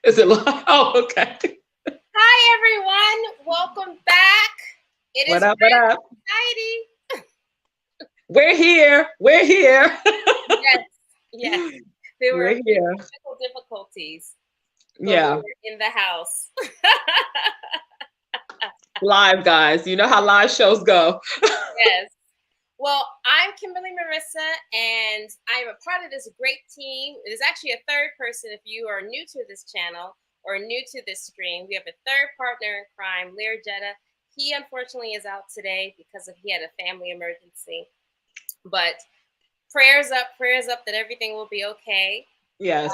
Is it live? Oh, okay. Hi, everyone. Welcome back. It What is up? What Red up? Society. We're here. We're here. Yes, yes. There were a We're few here. technical difficulties, but we Yeah. were in the house. Live, guys. You know how live shows go. Yes. Well, I'm Kimberly Marissa, and I'm a part of this great team. There's actually a third person if you are new to this channel or new to this stream. We have a third partner in crime, Lear Jetta. He unfortunately is out today because he had a family emergency. But prayers up that everything will be okay. Yes.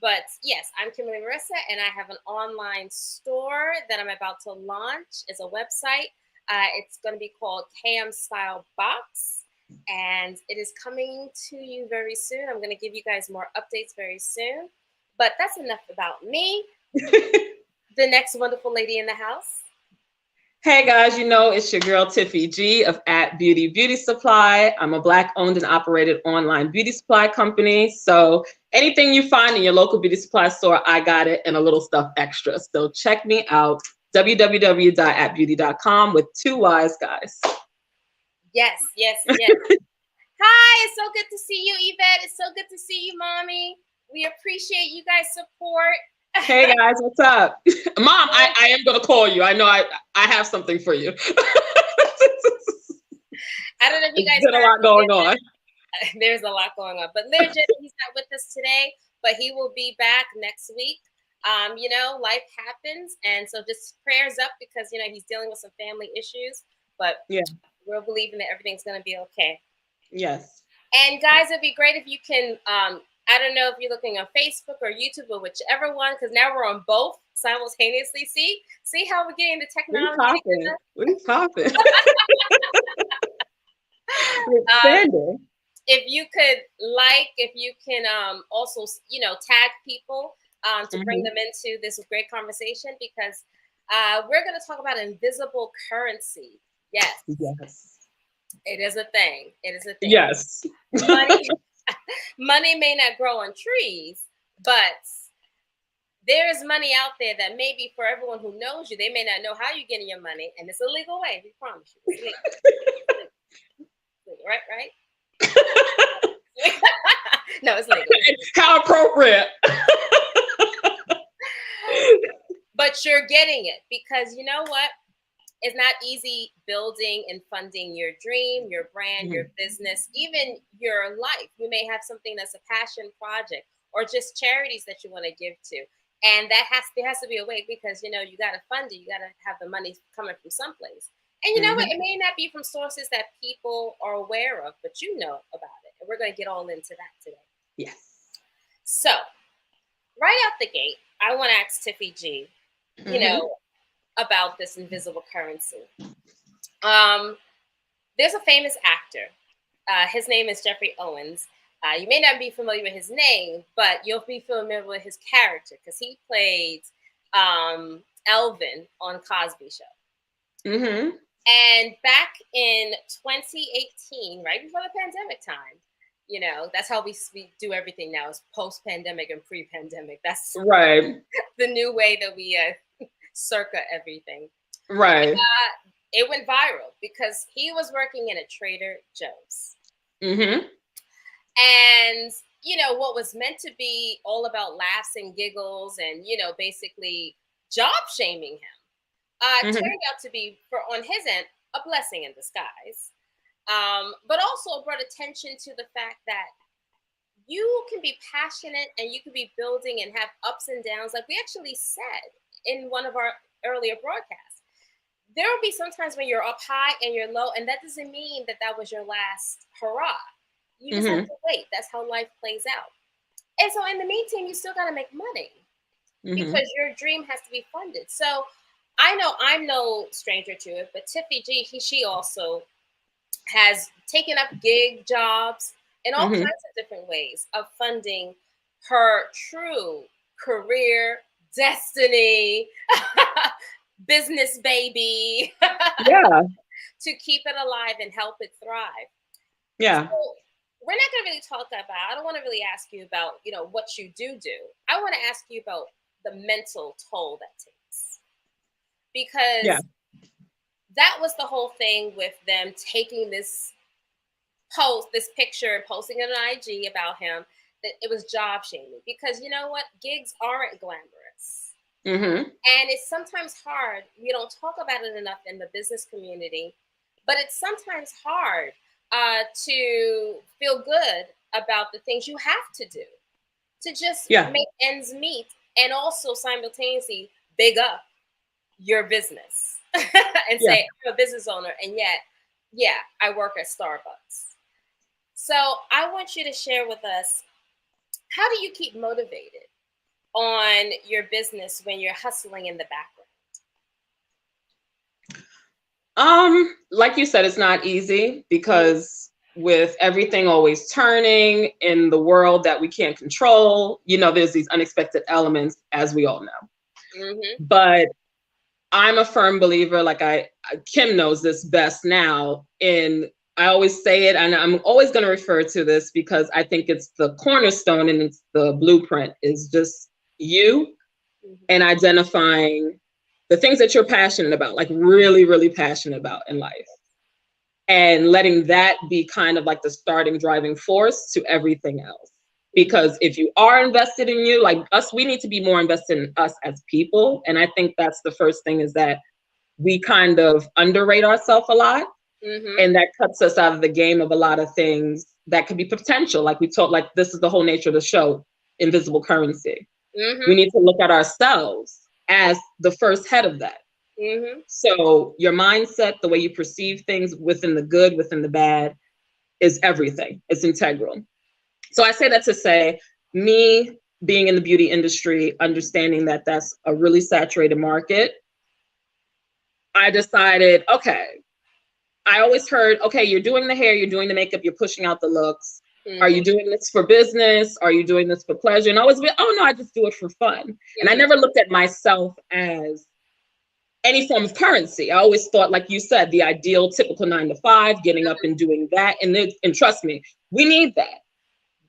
But yes, I'm Kimberly Marissa, and I have an online store that I'm about to launch. It's a website. It's going to be called KM Style Box, and it is coming to you very soon. I'm going to give you guys more updates very soon. But that's enough about me. The next wonderful lady in the house. Hey guys, you know it's your girl Tiffy G of At Beauty Beauty Supply. I'm a Black owned and operated online beauty supply company. So anything you find in your local beauty supply store, I got it and a little stuff extra. So check me out, www.atbeauty.com with two Y's, guys. Yes, yes, yes. Hi, it's so good to see you, Yvette. It's so good to see you, Mommy. We appreciate you guys' support. Hey guys, what's up? Mom, I am gonna call you. I know I have something for you. I don't know if you There's guys been a heard. lot going on. There's a lot going on. But legit, he's not with us today, but he will be back next week. Life happens. And so just prayers up because, he's dealing with some family issues. But Yeah. we're believing that everything's going to be okay. Yes. And guys, it'd be great if you can, I don't know if you're looking on Facebook or YouTube or whichever one, because now we're on both simultaneously. See how we're getting the technology together? We popping. We're expanding. If you could if you can also, tag people to bring them into this great conversation because we're going to talk about invisible currency. Yes. Yes. It is a thing. It is a thing. Yes. Money may not grow on trees, but there is money out there that maybe for everyone who knows you, they may not know how you're getting your money, and it's a legal way. We promise you. It's legal. Right? No, it's legal. How appropriate. But you're getting it because you know what? It's not easy building and funding your dream, your brand, your business, even your life. You may have something that's a passion project or just charities that you want to give to. And there has to be a way because you got to fund it. You got to have the money coming from someplace. And you know what? It may not be from sources that people are aware of, but you know about it. And we're going to get all into that today. Yes. So, right out the gate, I want to ask Tiffy G, about this invisible currency. There's a famous actor. His name is Jeffrey Owens. You may not be familiar with his name, but you'll be familiar with his character because he played Elvin on Cosby Show. And back in 2018, right before the pandemic time, that's how we do everything now is post-pandemic and pre-pandemic. That's right. The new way that we circa everything. Right. It went viral because he was working in a Trader Joe's. And, what was meant to be all about laughs and giggles and, basically job shaming him turned out to be, on his end, a blessing in disguise. But also brought attention to the fact that you can be passionate and you can be building and have ups and downs. Like we actually said in one of our earlier broadcasts, there will be sometimes when you're up high and you're low, and that doesn't mean that was your last hurrah. You just have to wait. That's how life plays out. And so in the meantime, you still got to make money because your dream has to be funded. So I know I'm no stranger to it, but Tiffy G, she also has taken up gig jobs in all kinds of different ways of funding her true career destiny, business baby, to keep it alive and help it thrive. Yeah. So we're not going to really talk about, I don't want to really ask you about, what you do. I want to ask you about the mental toll that takes. Because Yeah. that was the whole thing with them taking this picture, and posting it on IG about him, that it was job shaming. Because you know what? Gigs aren't glamorous. Mm-hmm. And it's sometimes hard. We don't talk about it enough in the business community, but it's sometimes hard to feel good about the things you have to do to just make ends meet, and also simultaneously big up your business and say, I'm a business owner, and yet, I work at Starbucks. So I want you to share with us, how do you keep motivated on your business when you're hustling in the background? Like you said, it's not easy because with everything always turning in the world that we can't control, there's these unexpected elements, as we all know. Mm-hmm. But I'm a firm believer, like Kim knows this best now, I always say it, and I'm always going to refer to this because I think it's the cornerstone and it's the blueprint, is just you and identifying the things that you're passionate about, like really, really passionate about in life. And letting that be kind of like the starting driving force to everything else. Because if you are invested in you, like us, we need to be more invested in us as people. And I think that's the first thing, is that we kind of underrate ourselves a lot. Mm-hmm. And that cuts us out of the game of a lot of things that could be potential. Like we talked, like this is the whole nature of the show, invisible currency. Mm-hmm. We need to look at ourselves as the first head of that. Mm-hmm. So your mindset, the way you perceive things, within the good, within the bad, is everything. It's integral. So I say that to say, me being in the beauty industry, understanding that that's a really saturated market, I decided, okay, I always heard, okay, you're doing the hair, you're doing the makeup, you're pushing out the looks. Mm-hmm. Are you doing this for business? Are you doing this for pleasure? And I always been, oh no, I just do it for fun. Mm-hmm. And I never looked at myself as any form of currency. I always thought, like you said, the ideal typical 9 to 5, getting up and doing that. And trust me, we need that.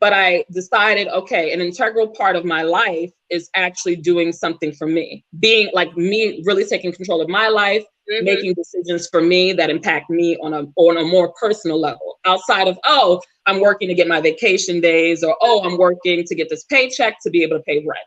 But I decided, okay, an integral part of my life is actually doing something for me, being like me, really taking control of my life, mm-hmm. making decisions for me that impact me on a more personal level, outside of, oh, I'm working to get my vacation days, or, oh, I'm working to get this paycheck to be able to pay rent.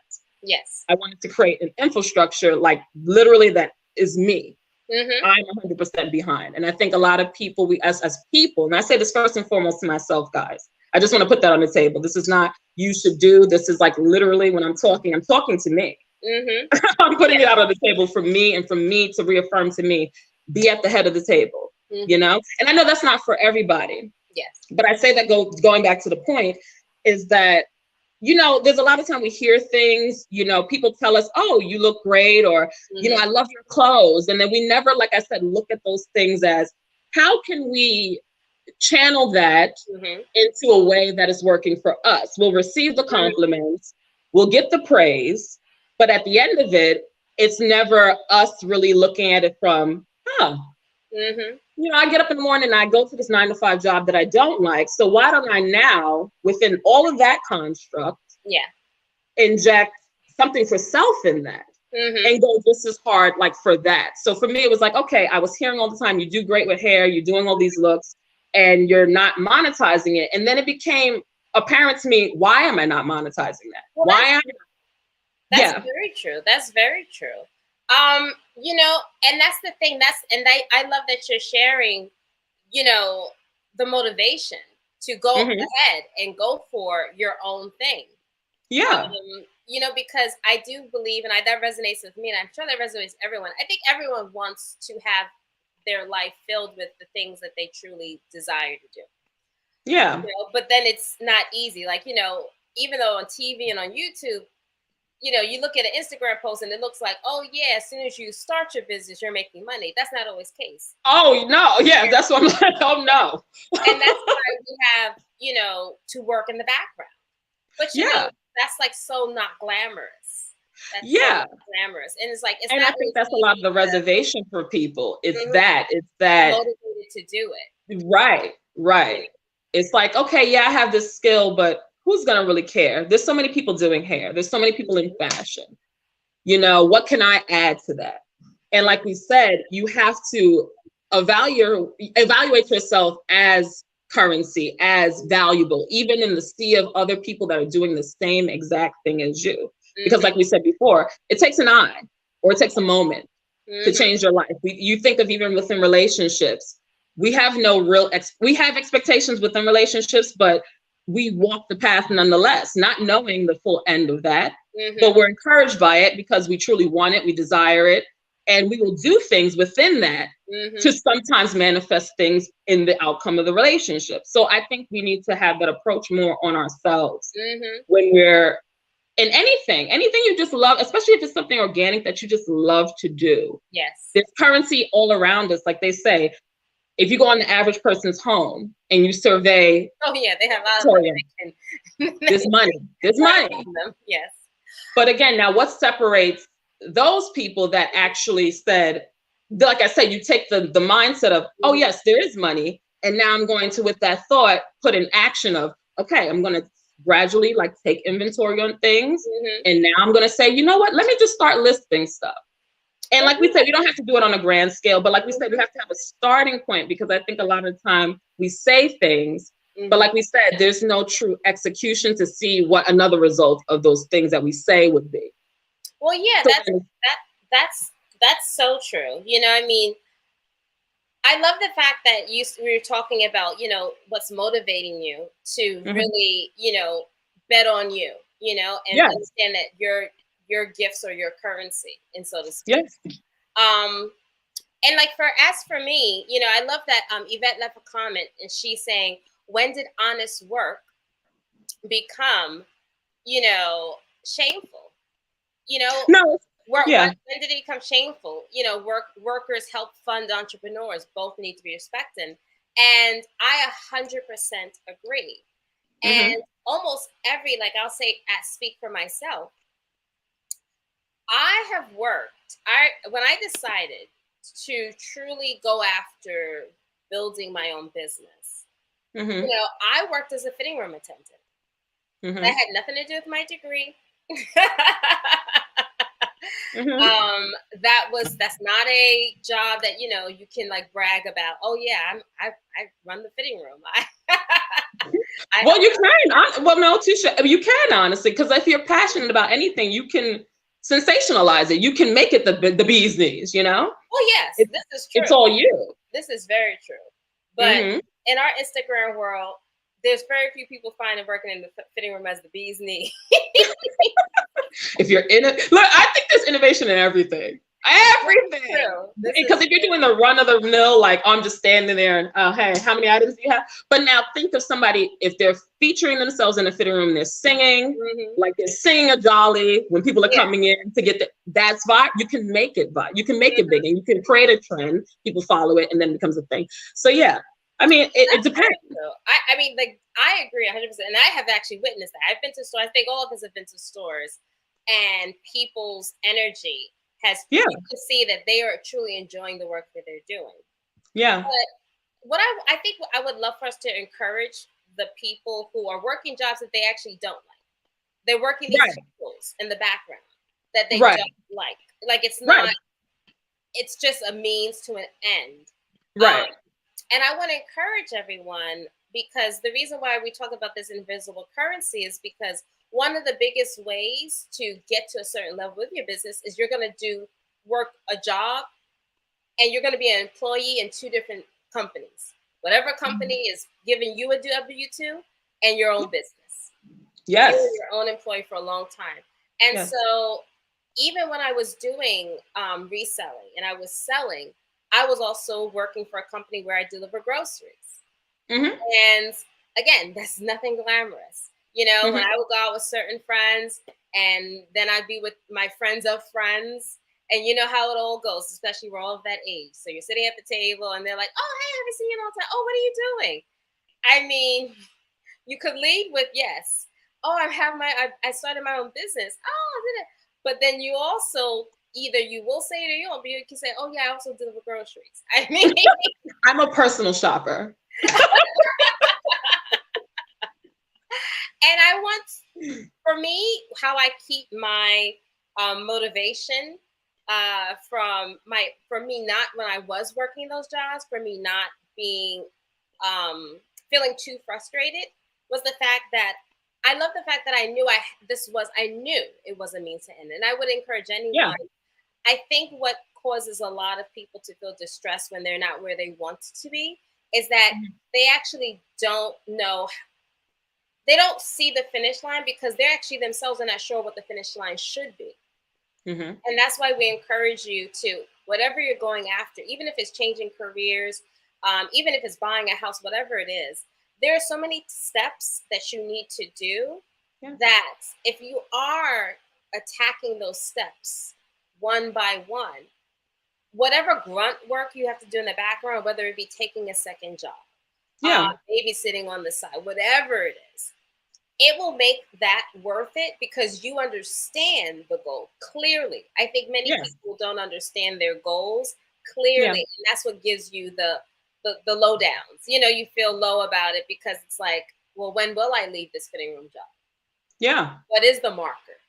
Yes. I wanted to create an infrastructure, like literally that is me. Mm-hmm. I'm 100% behind. And I think a lot of people, we as people, and I say this first and foremost to myself, guys, I just want to put that on the table. This is not, you should do, this is like literally when I'm talking to me. Mm-hmm. I'm putting it out on the table for me, and for me to reaffirm to me, be at the head of the table, mm-hmm. And I know that's not for everybody. Yes. But I say that going back to the point is that, there's a lot of time we hear things, people tell us, oh, you look great, or, mm-hmm. I love your clothes. And then we never, like I said, look at those things as, how can we channel that mm-hmm. into a way that is working for us? We'll receive the compliments, mm-hmm. we'll get the praise, but at the end of it, it's never us really looking at it from, mm-hmm. I get up in the morning and I go to this 9 to 5 job that I don't like. So why don't I now, within all of that construct, inject something for self in that, mm-hmm. and go just as hard, like for that. So for me, it was like, okay, I was hearing all the time, you do great with hair, you're doing all these looks, and you're not monetizing it. And then it became apparent to me, why am I not monetizing that? Well, that's very true. That's very true. And that's the thing. I love that you're sharing, the motivation to go mm-hmm. ahead and go for your own thing. Yeah. Because I do believe, and that resonates with me, and I'm sure that resonates with everyone. I think everyone wants to have their life filled with the things that they truly desire to do. Yeah. But then it's not easy. Like, even though on TV and on YouTube, you look at an Instagram post and it looks like, oh yeah, as soon as you start your business, you're making money. That's not always the case. Oh no, yeah, that's what I'm like, oh no. And that's why we have, to work in the background. But that's like so not glamorous. That's so not glamorous. And it's like, and I think that's a lot of the reservation for people. It's mm-hmm. it's that motivated to do it. Right. It's like, okay, yeah, I have this skill, but who's gonna really care? There's so many people doing hair. There's so many people in fashion. What can I add to that? And like we said, you have to evaluate yourself as currency, as valuable, even in the sea of other people that are doing the same exact thing as you. Because like we said before, it takes an eye or it takes a moment to change your life. You think of even within relationships, we have no real, we have expectations within relationships, but we walk the path nonetheless, not knowing the full end of that, but we're encouraged by it because we truly want it, we desire it, and we will do things within that to sometimes manifest things in the outcome of the relationship. So I think we need to have that approach more on ourselves when we're in anything you just love, especially if it's something organic that you just love to do. Yes. There's currency all around us. Like they say, if you go on the average person's home and you survey, they have a lot of money. There's money. Yes. But again, now what separates those people that actually said, like I said, you take the mindset of, oh yes, there is money. And now I'm going to, with that thought, put in action of, okay, I'm going to gradually like take inventory on things. And now I'm going to say, you know what, let me just start listing stuff. And like we said, we don't have to do it on a grand scale, but like we said, we have to have a starting point, because I think a lot of the time we say things, but like we said, there's no true execution to see what another result of those things that we say would be. Well, yeah, So that's so true. I mean, I love the fact that we were talking about, what's motivating you to really, bet on you, and understand that your gifts are your currency, and so to speak. Yes. And like as for me, I love that Yvette left a comment, and she's saying, when did honest work become, shameful? No. When did it become shameful? Workers help fund entrepreneurs. Both need to be respected. And I 100% agree. And almost every, like I'll say, speak for myself, I have worked. When I decided to truly go after building my own business, I worked as a fitting room attendant. That had nothing to do with my degree. That's not a job that you can like brag about. Oh yeah, I run the fitting room. Well, you can. Well, no, Tisha, you can, honestly, because if you're passionate about anything, you can sensationalize it. You can make it the bee's knees. Well, yes, this is true. It's all you. This is very true. But in our Instagram world, there's very few people finding working in the fitting room as the bee's knee. If you're in it, look, I think there's innovation in everything. Because if you're doing the run of the mill, like I'm just standing there and hey, how many items do you have? But now think of somebody, if they're featuring themselves in a fitting room, they're singing, like they're singing a jolly when people are coming in to get that's vibe. You can make it vibe. You can make it big, and you can create a trend. People follow it, and then it becomes a thing. So yeah. I mean, it depends. I mean, like, I agree 100%. And I have actually witnessed that. I've been to stores. I think all of us have been to stores, and people's energy has, you can see that they are truly enjoying the work that they're doing. Yeah. But what I think I would love for us to encourage the people who are working jobs that they actually don't like. They're working these tools in the background that they don't like. Like, it's not, it's just a means to an end. Right. And I want to encourage everyone, because the reason why we talk about this invisible currency is because one of the biggest ways to get to a certain level with your business is you're going to work a job, and you're going to be an employee in two different companies. Whatever company is giving you a W-2 and your own business. Yes. You were your own employee for a long time. And so even when I was doing reselling and I was selling, I was also working for a company where I deliver groceries. And again, that's nothing glamorous. When I would go out with certain friends, and then I'd be with my friends of friends, and you know how it all goes, especially we're all of that age. So you're sitting at the table and they're like, oh, hey, I haven't seen you in a long time. Oh, what are you doing? I mean, you could lead with, yes. Oh, I started my own business. Oh, I did it. But then you also, either you will say it or you won't, but you can say, oh yeah, I also deliver groceries. I mean, I'm a personal shopper. And I want, for me, how I keep my motivation from me not when I was working those jobs, for me not being feeling too frustrated, was the fact that I love the fact that I knew it was a means to end. And I would encourage anyone. Yeah. I think what causes a lot of people to feel distressed when they're not where they want to be is that they actually don't know. They don't see the finish line because they're actually themselves are not sure what the finish line should be. And that's why we encourage you to, whatever you're going after, even if it's changing careers, even if it's buying a house, whatever it is, there are so many steps that you need to do that if you are attacking those steps one by one, whatever grunt work you have to do in the background, whether it be taking a second job, babysitting on the side, whatever it is, it will make that worth it because you understand the goal clearly. I think many people don't understand their goals clearly, and that's what gives you the low downs. You know, you feel low about it because it's like, well, when will I leave this fitting room job? Yeah. What is the marker?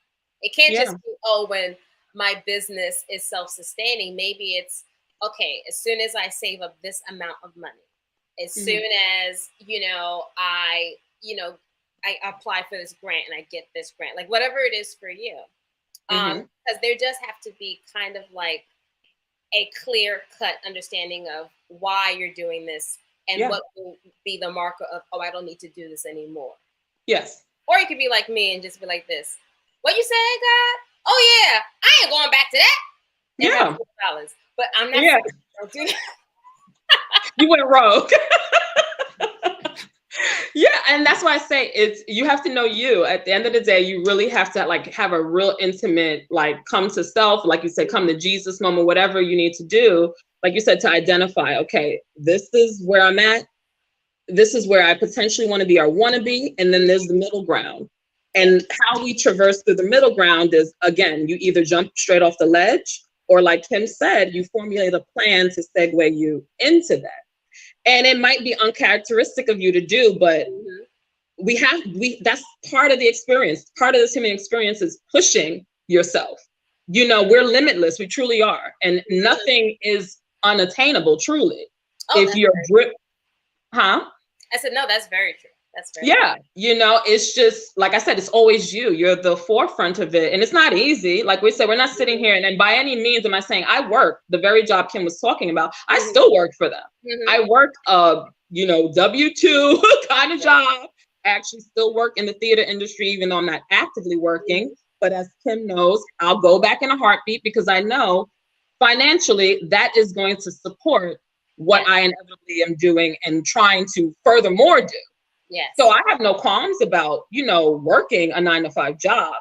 It can't just be, oh, when my business is self-sustaining. Maybe it's, okay, as soon as I save up this amount of money, as soon as, I apply for this grant and I get this grant, like whatever it is for you. Because there does have to be kind of like a clear cut understanding of why you're doing this and what will be the marker of, oh, I don't need to do this anymore. Yes. Or you could be like me and just be like this. What you saying, God? Oh yeah, I ain't going back to that. $4. But I'm not saying don't do that. You went rogue. And that's why I say you have to know you. At the end of the day, you really have to like have a real intimate, like come to self, like you said, come to Jesus moment, whatever you need to do. Like you said, to identify, okay, this is where I'm at. This is where I potentially want to be or want to be. And then there's the middle ground. And how we traverse through the middle ground is, again, you either jump straight off the ledge or like Kim said, you formulate a plan to segue you into that. And it might be uncharacteristic of you to do, but that's part of the experience. Part of this human experience is pushing yourself. We're limitless. We truly are. And nothing is unattainable, truly. If you're I said, no, that's very true. That's very true. It's just, like I said, it's always you. You're the forefront of it. And it's not easy. Like we said, we're not sitting here and by any means am I saying I work the very job Kim was talking about. I still work for them. I work W-2 kind of job. I actually still work in the theater industry, even though I'm not actively working. But as Kim knows, I'll go back in a heartbeat because I know financially that is going to support what I inevitably am doing and trying to furthermore do. Yes. So I have no qualms about, working a 9-to-5 job.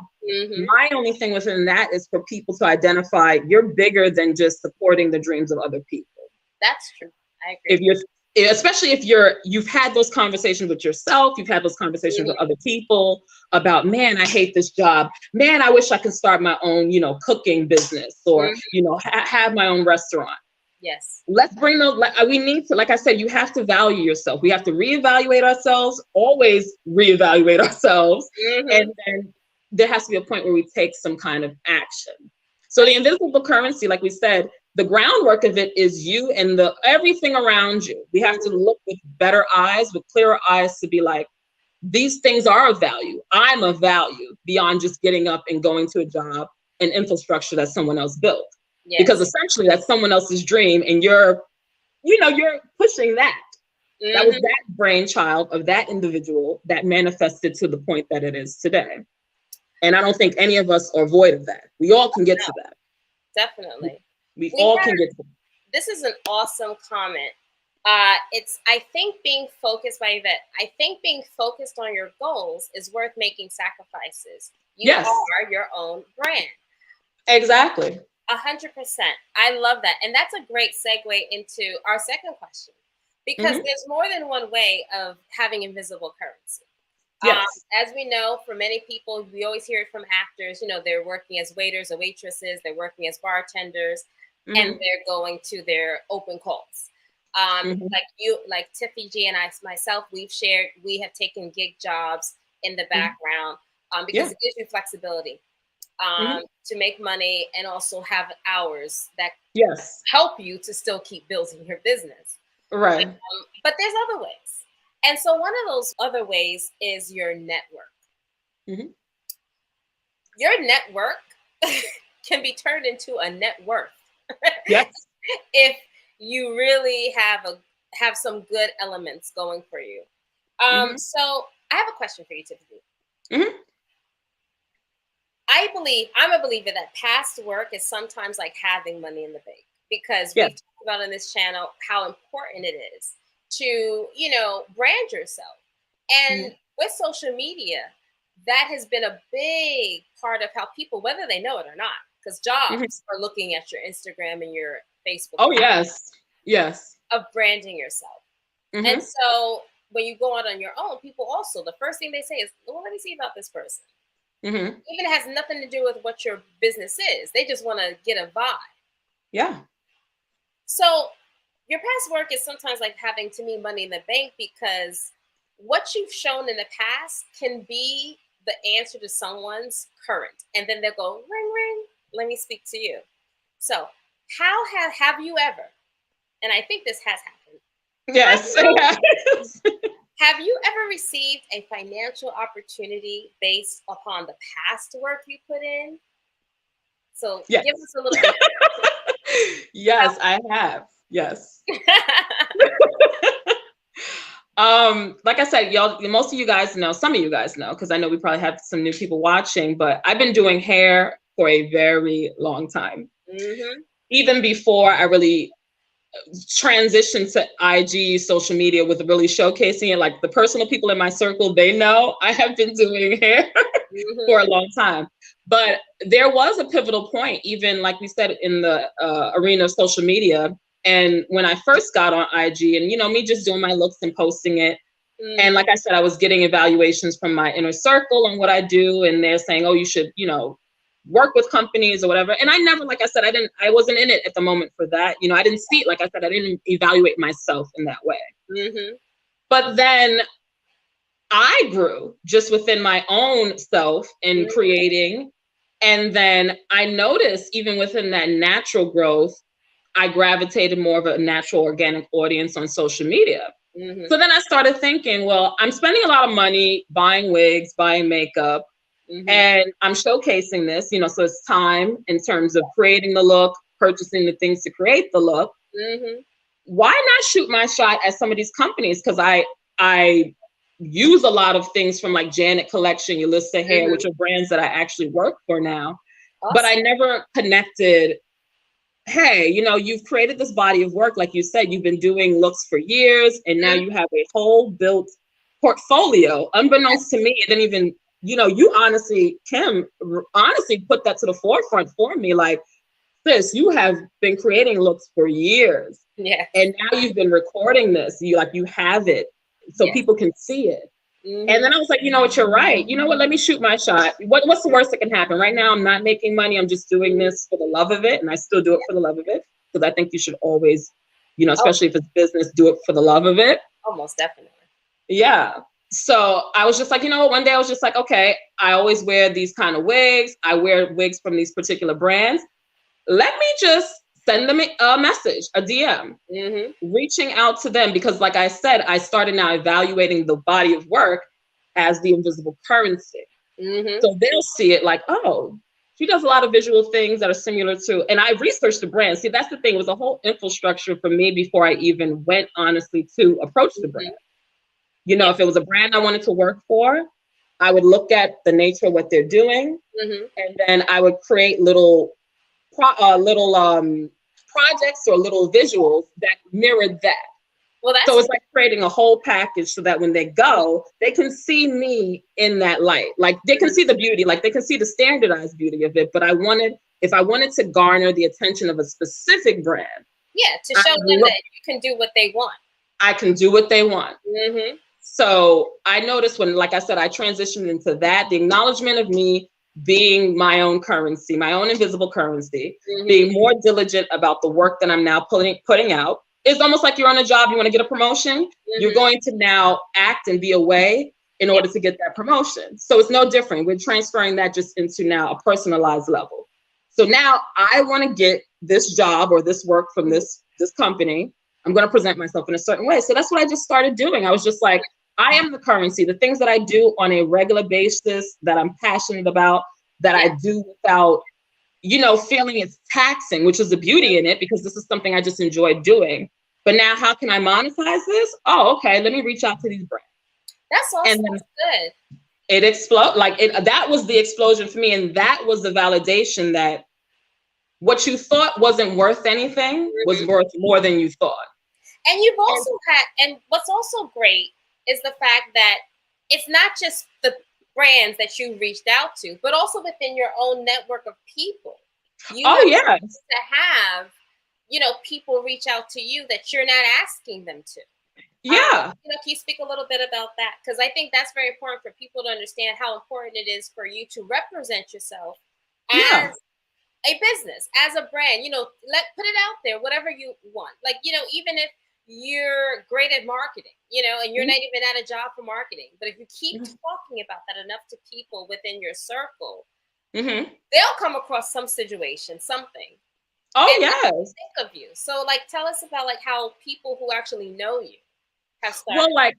My only thing within that is for people to identify you're bigger than just supporting the dreams of other people. That's true. I agree. Especially if you've had those conversations with yourself, you've had those conversations with other people about, man, I hate this job. Man, I wish I could start my own, cooking business or, have my own restaurant. Yes. Let's bring those, we need to, like I said, you have to value yourself. We have to reevaluate ourselves, always reevaluate ourselves. And then there has to be a point where we take some kind of action. So the invisible currency, like we said, the groundwork of it is you and everything around you. We have to look with better eyes, with clearer eyes to be like, these things are of value. I'm of value beyond just getting up and going to a job and infrastructure that someone else built. Yes. Because essentially that's someone else's dream and you're pushing that. That was that brainchild of that individual that manifested to the point that it is today. And I don't think any of us are void of that. We all can get to that. Definitely. We all can get to that. This is an awesome comment. I think being focused on your goals is worth making sacrifices. You are your own brand. Exactly. 100%. I love that. And that's a great segue into our second question, because there's more than one way of having invisible currency. Yes. As we know, for many people, we always hear it from actors, they're working as waiters or waitresses, they're working as bartenders, and they're going to their open calls. Like Tiffy G and myself, we have taken gig jobs in the background because it gives you flexibility. to make money and also have hours that Yes. help you to still keep building your business. Right. But there's other ways. And so one of those other ways is your network. Mm-hmm. Your network can be turned into a net worth. Yes. If you really have some good elements going for you. So I have a question for you, Tiffany. Mm-hmm. I'm a believer that past work is sometimes like having money in the bank, because we've talked about on this channel how important it is to, brand yourself. And with social media, that has been a big part of how people, whether they know it or not, because jobs are looking at your Instagram and your Facebook. Oh, yes. Yes. Of branding yourself. And so when you go out on your own, people also, the first thing they say is, well, let me see about this person. Even it has nothing to do with what your business is. They just want to get a vibe. Yeah. So your past work is sometimes like having, to me, money in the bank, because what you've shown in the past can be the answer to someone's current. And then they'll go, ring, ring, let me speak to you. So have you ever, and I think this has happened. Yes. Have you ever received a financial opportunity based upon the past work you put in? So give us a little bit. Yes, I have. Yes. Like I said, y'all, most of you guys know, some of you guys know, because I know we probably have some new people watching, but I've been doing hair for a very long time. Even before I really transitioned to IG, social media, with really showcasing it. Like the personal people in my circle, they know I have been doing hair for a long time. But there was a pivotal point, even like we said, in the arena of social media. And when I first got on IG, and me just doing my looks and posting it. And like I said, I was getting evaluations from my inner circle on what I do. And they're saying, oh, you should, work with companies or whatever. And I never, like I said, I wasn't in it at the moment for that. I didn't see it. Like I said, I didn't evaluate myself in that way. But then I grew just within my own self in creating. And then I noticed even within that natural growth, I gravitated more of a natural organic audience on social media. So then I started thinking, well, I'm spending a lot of money buying wigs, buying makeup, and I'm showcasing this, so it's time in terms of creating the look, purchasing the things to create the look. Why not shoot my shot at some of these companies? Because I use a lot of things from like Janet Collection, Yulista Hair, which are brands that I actually work for now. Awesome. But I never connected, hey, you've created this body of work. Like you said, you've been doing looks for years, and now you have a whole built portfolio. Unbeknownst to me, it didn't even, you honestly, Kim, put that to the forefront for me. Like, sis, you have been creating looks for years. Yeah. And now you've been recording this. You have it so people can see it. And then I was like, you know what, you're right. You know what, let me shoot my shot. What's the worst that can happen? Right now, I'm not making money. I'm just doing this for the love of it. And I still do it for the love of it. Because I think you should always, especially if it's business, do it for the love of it. Almost definitely. Yeah. So I was just like, one day I was just like, okay, I always wear these kind of wigs. I wear wigs from these particular brands. Let me just send them a message, a DM, reaching out to them. Because like I said, I started now evaluating the body of work as the invisible currency. So they'll see it like, oh, she does a lot of visual things that are similar to, and I researched the brand. See, that's the thing. It was a whole infrastructure for me before I even went, honestly, to approach the brand. If it was a brand I wanted to work for, I would look at the nature of what they're doing. And then I would create little projects or little visuals that mirrored that. Well, so it's like creating a whole package so that when they go, they can see me in that light. Like they can see the beauty, like they can see the standardized beauty of it. But if I wanted to garner the attention of a specific brand. Yeah, to show them that you can do what they want. I can do what they want. So I noticed when, like I said, I transitioned into that, the acknowledgement of me being my own currency, my own invisible currency, being more diligent about the work that I'm now putting out. It's almost like you're on a job, you want to get a promotion, you're going to now act and be a way in order to get that promotion. So it's no different. We're transferring that just into now a personalized level. So now I want to get this job or this work from this company. I'm going to present myself in a certain way. So that's what I just started doing. I was just like, I am the currency. The things that I do on a regular basis that I'm passionate about, that I do without, feeling it's taxing, which is the beauty in it, because this is something I just enjoy doing. But now how can I monetize this? Oh, okay. Let me reach out to these brands. That's also good. It exploded. That was the explosion for me. And that was the validation that what you thought wasn't worth anything was worth more than you thought. And you've also and what's also great is the fact that it's not just the brands that you reached out to, but also within your own network of people. To have, people reach out to you that you're not asking them to. Yeah. Can you speak a little bit about that? Because I think that's very important for people to understand how important it is for you to represent yourself as a business, as a brand. Put it out there, whatever you want. Even if you're great at marketing, and you're not even at a job for marketing, but if you keep talking about that enough to people within your circle, they'll come across some situation, something. Oh, yes. Think of you. So, tell us about how people who actually know you have started. Well,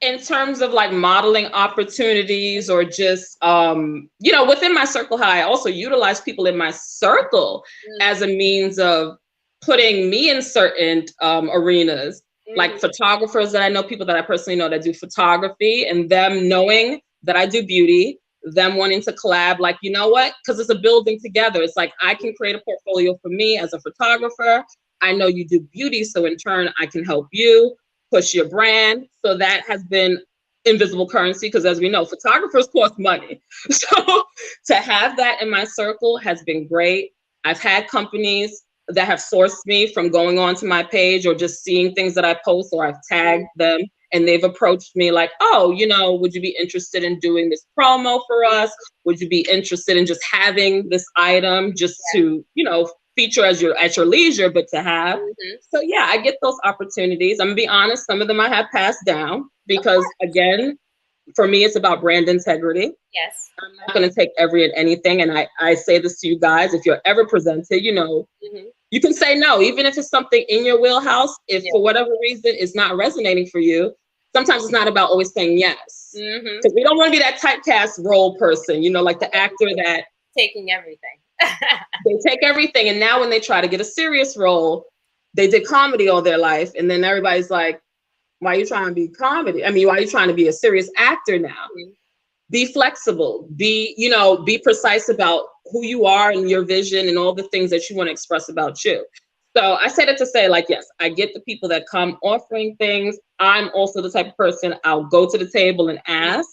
in terms of modeling opportunities, or just within my circle, how I also utilize people in my circle as a means of putting me in certain arenas, like photographers that I know, people that I personally know that do photography, and them knowing that I do beauty, them wanting to collab, because it's a building together. It's I can create a portfolio for me as a photographer. I know you do beauty, so in turn I can help you push your brand. So that has been invisible currency, because as we know, photographers cost money. So to have that in my circle has been great. I've had companies that have sourced me from going on to my page or just seeing things that I post, or I've tagged them and they've approached me oh, would you be interested in doing this promo for us? Would you be interested in just having this item just to, feature at your leisure, but to have. So yeah, I get those opportunities. I'm gonna be honest, some of them I have passed down because again, for me, it's about brand integrity. Yes. I'm not going to take every and anything. And I say this to you guys, if you're ever presented, you can say no, even if it's something in your wheelhouse. If for whatever reason it's not resonating for you, sometimes it's not about always saying yes. Because we don't want to be that typecast role person, like the actor that taking everything. They take everything. And now when they try to get a serious role, they did comedy all their life. And then everybody's like, why are you trying to be comedy? I mean, why are you trying to be a serious actor now? Be flexible, be precise about who you are and your vision and all the things that you want to express about you. So I said it to say, yes, I get the people that come offering things. I'm also the type of person, I'll go to the table and ask,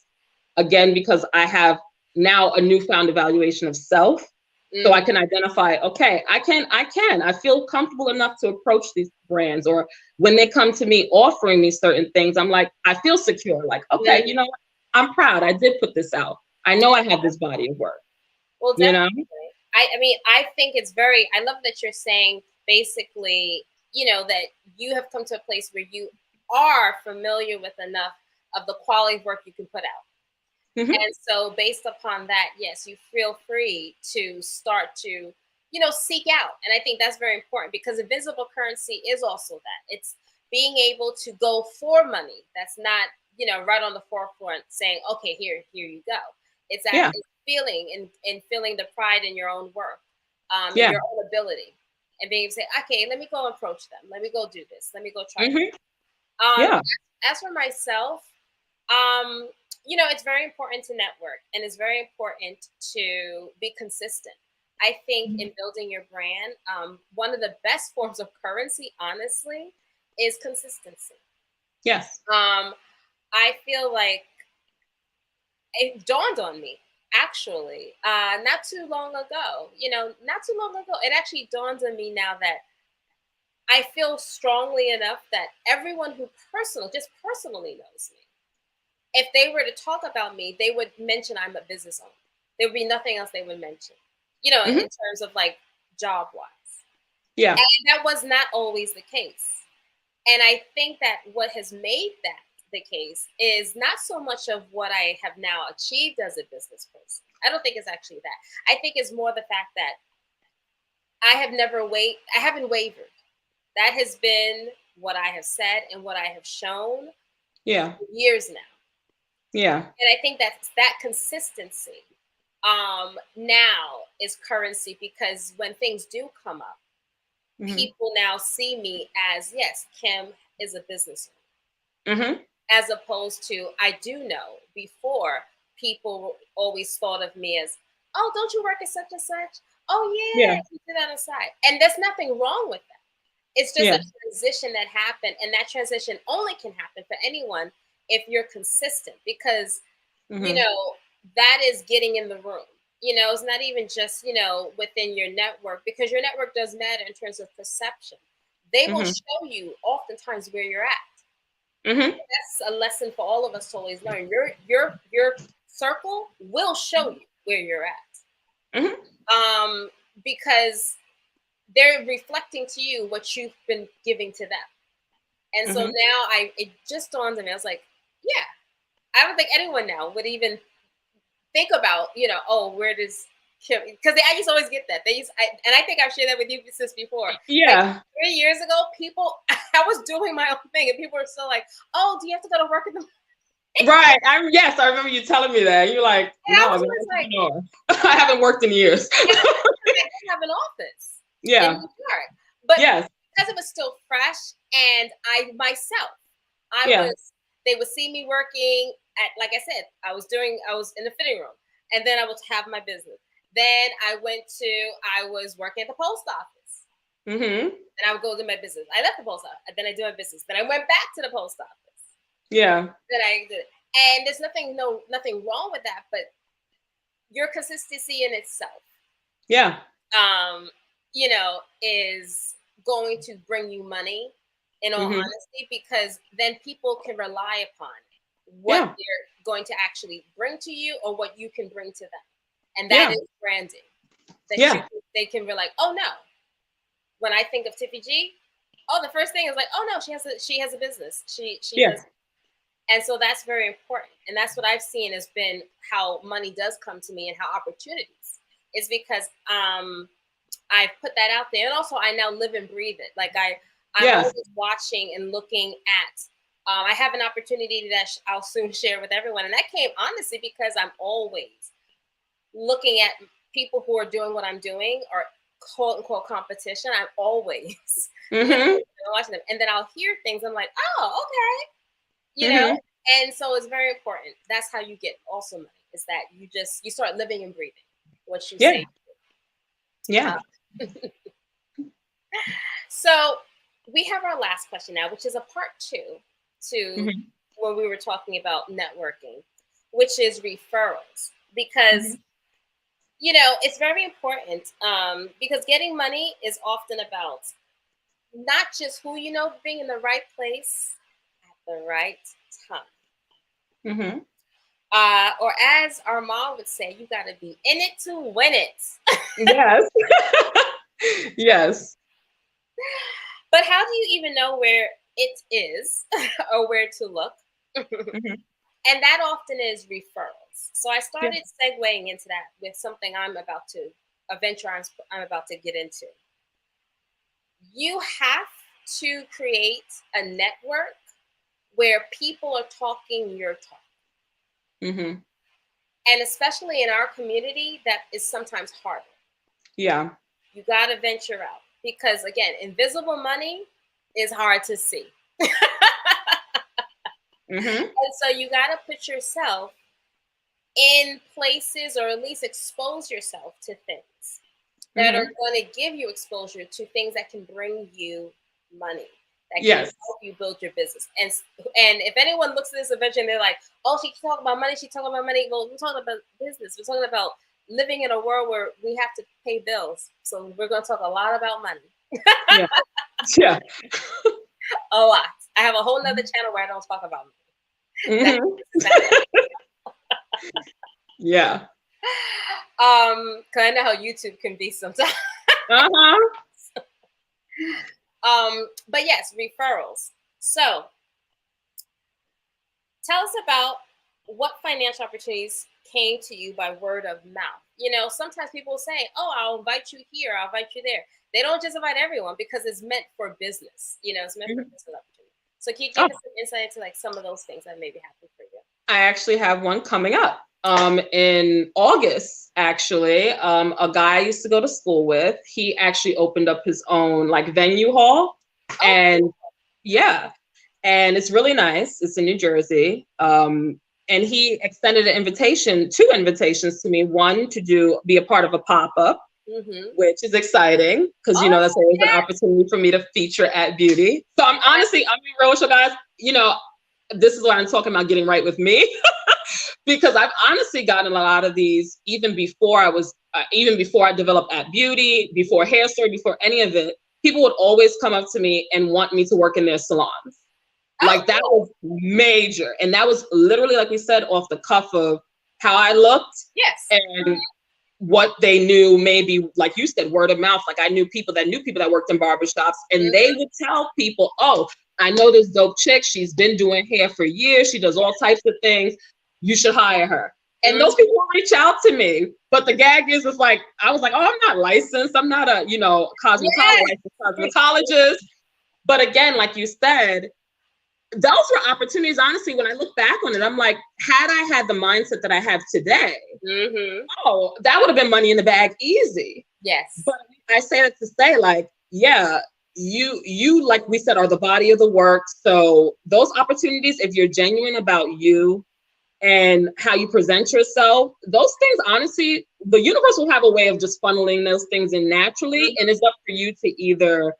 again, because I have now a newfound evaluation of self. So I can identify, okay, I feel comfortable enough to approach these brands, or when they come to me offering me certain things, I'm I feel secure, okay, you know what? I'm proud. I did put this out. I know I have this body of work. Well, definitely. I think it's I love that you're saying basically, that you have come to a place where you are familiar with enough of the quality of work you can put out. And so based upon that, yes, you feel free to start to, seek out. And I think that's very important, because invisible currency is also that. It's being able to go for money. That's not, right on the forefront saying, okay, here you go. It's actually feeling and feeling the pride in your own work, your own ability, and being able to say, okay, let me go approach them. Let me go do this. Let me go try. As for myself, it's very important to network, and it's very important to be consistent. I think in building your brand, one of the best forms of currency, honestly, is consistency. Yes. I feel like it dawned on me, actually, not too long ago. It actually dawns on me now that I feel strongly enough that everyone who personally knows me, if they were to talk about me, they would mention I'm a business owner. There would be nothing else they would mention, in terms of job wise. And that was not always the case. And I think that what has made that the case is not so much of what I have now achieved as a business person. I don't think it's actually that. I think it's more the fact that I haven't wavered. That has been what I have said and what I have shown Yeah. for years now. Yeah. And I think that consistency now is currency, because when things do come up, people now see me as, yes, Kim is a business owner. As opposed to, I do know before, people always thought of me as, oh, don't you work at such and such? Oh, yeah, you did that on the side. And there's nothing wrong with that. It's just a transition that happened. And that transition only can happen for anyone if you're consistent, because, you know, that is getting in the room. You know, it's not even just, you know, within your network, because your network does matter in terms of perception. They will show you oftentimes where you're at. That's a lesson for all of us to always learn. Your circle will show you where you're at. Because they're reflecting to you what you've been giving to them. And so now it just dawned on me. I was like, yeah, I don't think anyone now would even think about, you know, oh, where does Kim, because I used to always get that. And I think I've shared that with you since before. Yeah. Like 3 years ago, I was doing my own thing, and people were still like, oh, do you have to go to work in the Right. I remember you telling me that. You're like, no, I haven't worked in years. I don't have an office. Yeah. In New York. But yes. Because it was still fresh, and they would see me working at, like I said, I was in the fitting room, and then I would have my business. Then I was working at the post office. And I would go to my business. I left the post office, and then I do my business. Then I went back to the post office. Yeah. Then I did it. And there's nothing wrong with that, but your consistency in itself. Yeah. You know, is going to bring you money, in all honesty, because then people can rely upon what they're going to actually bring to you, or what you can bring to them. And that is branding. They can be like, oh no. When I think of Tiffy G, the first thing is like, oh no, she has a business. She does. And so that's very important. And that's what I've seen has been how money does come to me, and how opportunities is because I put that out there. And also I now live and breathe it. Like I'm always watching and looking at, I have an opportunity that I'll soon share with everyone. And that came honestly because I'm always looking at people who are doing what I'm doing, or quote unquote competition. I'm always watching them. And then I'll hear things. I'm like, oh, okay. You know? And so it's very important. That's how you get also money, is that you start living and breathing what you say. Yeah. So we have our last question now, which is a part 2 to when we were talking about networking, which is referrals. Because, you know, it's very important because getting money is often about not just who you know, being in the right place at the right time. Or as our mom would say, you got to be in it to win it. Yes. Yes. But how do you even know where it is or where to look? And that often is referrals. So I started segueing into that with something a venture I'm about to get into. You have to create a network where people are talking your talk. And especially in our community, that is sometimes harder. Yeah. You got to venture out because, again, invisible money is hard to see. And so you got to put yourself in places, or at least expose yourself to things that are going to give you exposure to things that can bring you money, that can help you build your business. And if anyone looks at this event and they're like, oh, she's talking about money, well, we're talking about business. We're talking about living in a world where we have to pay bills. So we're going to talk a lot about money. A lot. I have a whole nother channel where I don't talk about money. Yeah. Cause I know how YouTube can be sometimes. But yes, referrals. So Tell us about what financial opportunities came to you by word of mouth. You know, sometimes people say, "Oh, I'll invite you here, I'll invite you there." They don't just invite everyone because it's meant for business. You know, it's meant for business opportunity. So can you give us some insight into like some of those things that maybe happened for you? I actually have one coming up in August. Actually, a guy I used to go to school with, he actually opened up his own like venue hall, and yeah, and it's really nice. It's in New Jersey. And he extended two invitations to me. One to be a part of a pop-up, which is exciting because, you know, that's always an opportunity for me to feature at Beauty. So I'm being real with you guys. You know, this is why I'm talking about getting right with me because I've honestly gotten a lot of these even before I developed at Beauty, before Hair Story, before any of it. People would always come up to me and want me to work in their salons. Like that was major. And that was literally, like we said, off the cuff of how I looked. Yes. And what they knew, maybe, like you said, word of mouth. Like I knew people that worked in barbershops, and they would tell people, "Oh, I know this dope chick. She's been doing hair for years. She does all types of things. You should hire her." And those people will reach out to me. But the gag is, it's like, I was like, "Oh, I'm not licensed. I'm not a, licensed cosmetologist." But again, like you said, those were opportunities. Honestly, when I look back on it, I'm like, had I had the mindset that I have today, that would have been money in the bag easy. Yes. But I say that to say, like, yeah, you like we said, are the body of the work. So those opportunities, if you're genuine about you and how you present yourself, those things, honestly, the universe will have a way of just funneling those things in naturally. And it's up for you to either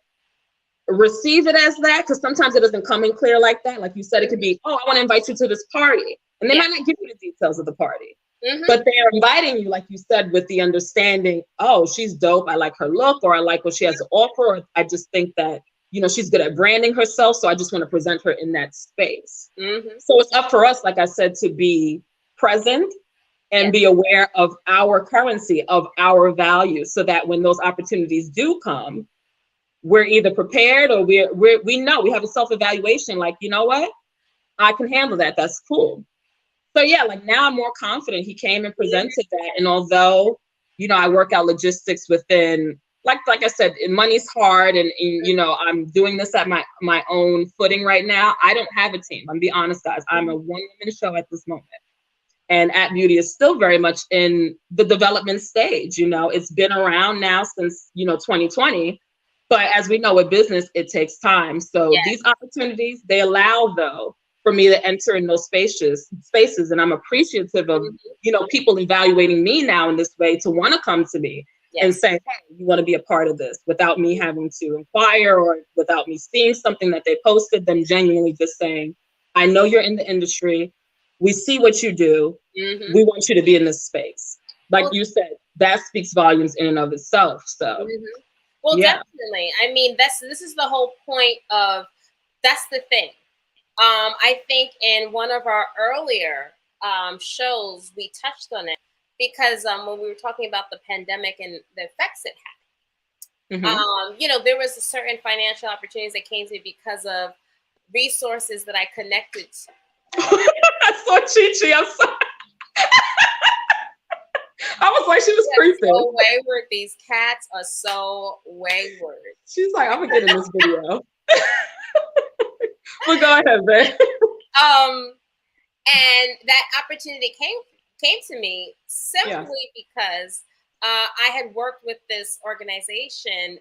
receive it as that, because sometimes it doesn't come in clear like that. Like you said, it could be, "Oh, I want to invite you to this party," and they might not give you the details of the party, but they're inviting you, like you said, with the understanding, "Oh, she's dope. I like her look, or I like what she has to offer, or I just think that, you know, she's good at branding herself, so I just want to present her in that space." So it's up for us, like I said, to be present and be aware of our currency, of our value, so that when those opportunities do come, we're either prepared or we know, we have a self-evaluation, like, you know what, I can handle that. That's cool. So yeah, like now I'm more confident. He came and presented that. And although, you know, I work out logistics within, like I said, money's hard, and you know, I'm doing this at my own footing right now. I don't have a team. I'm being honest, guys. I'm a one-woman show at this moment. And At Beauty is still very much in the development stage. You know, it's been around now since, you know, 2020. But as we know, with business, it takes time. So these opportunities, they allow, though, for me to enter in those spaces. And I'm appreciative of, you know, people evaluating me now in this way to want to come to me and say, "Hey, you want to be a part of this," without me having to inquire or without me seeing something that they posted, them genuinely just saying, "I know you're in the industry. We see what you do. We want you to be in this space." Like you said, that speaks volumes in and of itself. So. Well, definitely. I mean, this is the whole point of, that's the thing. I think in one of our earlier shows, we touched on it because when we were talking about the pandemic and the effects it had, you know, there was a certain financial opportunities that came to me because of resources that I connected to. I saw Chi-Chi. I'm sorry. I was like, she was creepy. So wayward. These cats are so wayward. She's like, "I'm gonna get in this video." Well, go ahead, babe. And that opportunity came to me simply because I had worked with this organization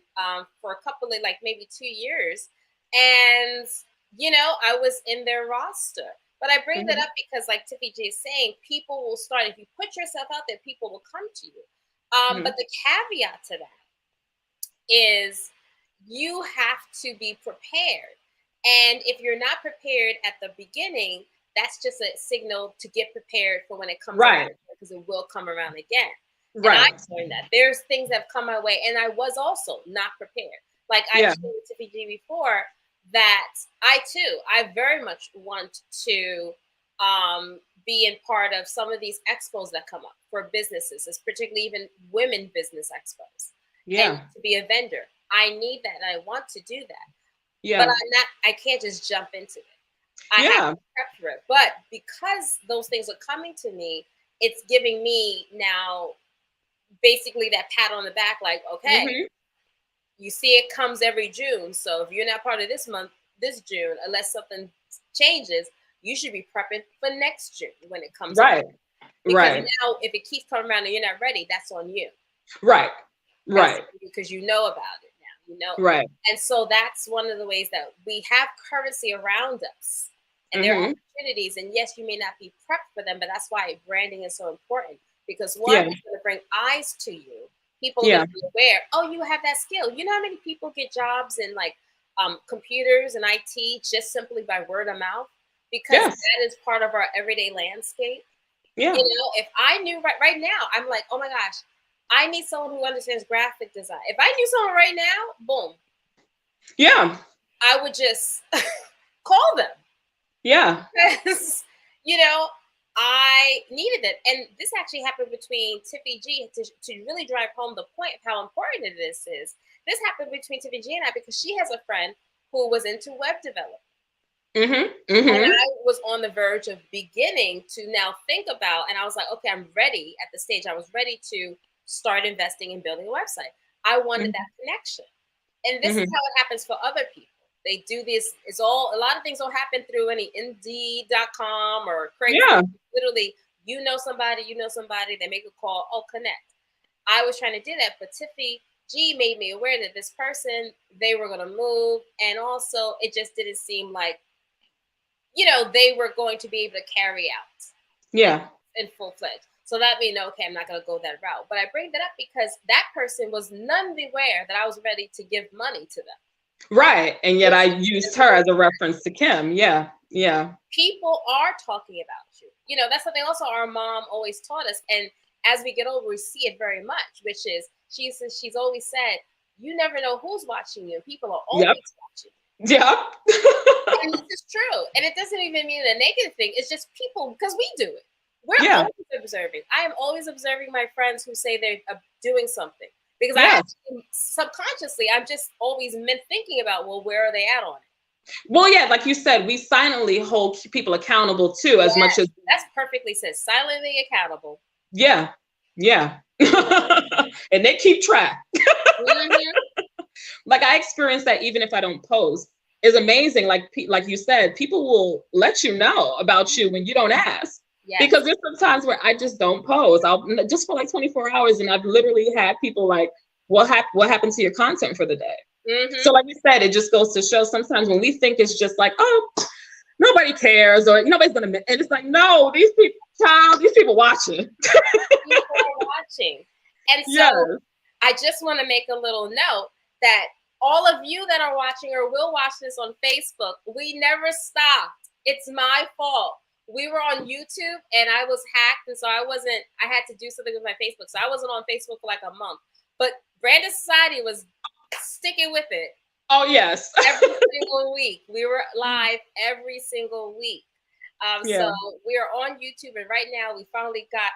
for a couple of, like, maybe 2 years, and you know, I was in their roster. But I bring that up because, like Tiffy J is saying, people will start, if you put yourself out there, people will come to you. But the caveat to that is you have to be prepared. And if you're not prepared at the beginning, that's just a signal to get prepared for when it comes around, because it will come around again. Right. And I learned that there's things that have come my way, and I was also not prepared. Like I shared with Tiffy J before, that I very much want to be in part of some of these expos that come up for businesses, particularly even women business expos. And to be a vendor, I need that, and I want to do that. But I can't just jump into it. I have Yeah. to prep for it. But because those things are coming to me, it's giving me now basically that pat on the back, like, okay, Mm-hmm. you see it comes every June. So if you're not part of this month, this June, unless something changes, you should be prepping for next June when it comes Right. around. Because now if it keeps coming around and you're not ready, that's on you. Right. Right. Because you know about it now, you know. Right. And so that's one of the ways that we have currency around us. And there are opportunities. And yes, you may not be prepped for them, but that's why branding is so important. Because one, it's going to bring eyes to you. People are going to be aware, oh, you have that skill. You know how many people get jobs in like computers and IT just simply by word of mouth? Because that is part of our everyday landscape. Yeah. You know, if I knew right now, I'm like, oh my gosh, I need someone who understands graphic design. If I knew someone right now, boom. Yeah. I would just call them. Yeah. Because, you know, I needed it. And this actually happened between Tiffy G to really drive home the point of how important this is. This happened between Tiffy G and I because she has a friend who was into web development. And I was on the verge of beginning to now think about, and I was like, okay, I'm ready at the stage. I was ready to start investing in building a website. I wanted that connection. And this is how it happens for other people. They do this. It's all, a lot of things don't happen through any Indeed.com or Craigslist. Yeah. Literally, you know somebody, they make a call, oh, connect. I was trying to do that, but Tiffy G made me aware that this person, they were going to move. And also it just didn't seem like, you know, they were going to be able to carry out. Yeah. In full-fledged. So that means, okay, I'm not going to go that route. But I bring that up because that person was none the aware that I was ready to give money to them. Right. And yet I used her as a reference to Kim. Yeah. Yeah. People are talking about you. You know, that's something also our mom always taught us. And as we get older, we see it very much, which is she's always said, you never know who's watching you. People are always watching. Yeah. And this is true. And it doesn't even mean a negative thing. It's just people, because we do it. We're always observing. I am always observing my friends who say they're doing something. Because I actually, subconsciously, I'm just always thinking about, well, where are they at on it? Well, yeah, like you said, we silently hold people accountable too, as much as. That's perfectly said. Silently accountable. Yeah. Yeah. And they keep track. Like I experienced that even if I don't post. Is amazing. Like you said, people will let you know about you when you don't ask. Yes. Because there's some times where I just don't post. I'll just for like 24 hours, and I've literally had people like, what happened to your content for the day? So like you said, it just goes to show sometimes when we think it's just like, oh, nobody cares or nobody's gonna, and it's like, no, these people watching. People are watching. And so I just want to make a little note that all of you that are watching or will watch this on Facebook, we never stopped. It's my fault. We were on YouTube and I was hacked. And so I had to do something with my Facebook. So I wasn't on Facebook for like a month. But Branded Society was sticking with it. Oh, yes. Every single week. We were live every single week. So we are on YouTube. And right now we finally got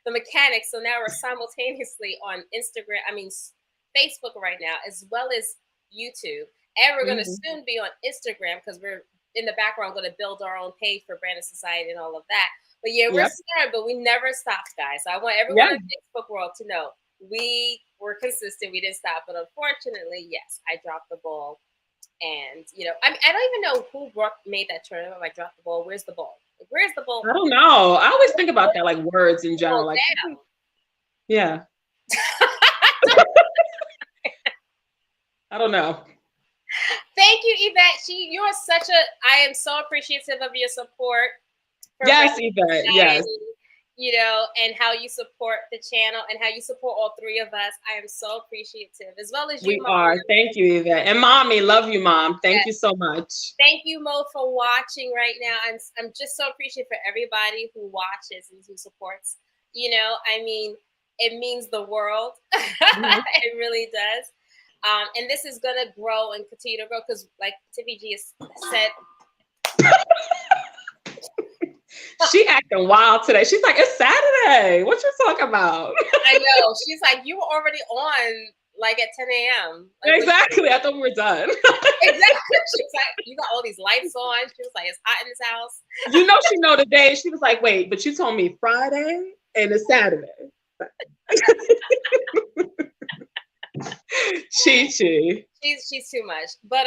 the mechanics. So now we're simultaneously on Facebook right now, as well as YouTube. And we're going to soon be on Instagram because we're in the background going to build our own page for Branded Society and all of that. But yeah, we're scared, but we never stopped, guys. So I want everyone in the Facebook world to know we were consistent. We didn't stop. But unfortunately, yes, I dropped the ball. And, you know, I don't even know who made that turn. I dropped the ball. Where's the ball? Where's the ball? I don't know. I always think about that, like words in general. Like, yeah. I don't know. Thank you, Yvette. You are I am so appreciative of your support. Yes, Yvette. Yes. You know, and how you support the channel and how you support all three of us. I am so appreciative, as well as you. We are. Thank you, Yvette. And Mommy, love you, Mom. Thank you so much. Thank you, Mo, for watching right now. I'm just so appreciative for everybody who watches and who supports. You know, I mean, it means the world. It really does. And this is going to grow and continue to grow because, like Tiffy G has said, she acting wild today. She's like, it's Saturday. What you talking about? I know. She's like, you were already on like at 10 a.m. Like, exactly. I thought we were done. Exactly. She was like, you got all these lights on. She was like, it's hot in this house. You know, she know the day. She was like, wait, but you told me Friday and it's Saturday. Chi. She's too much. But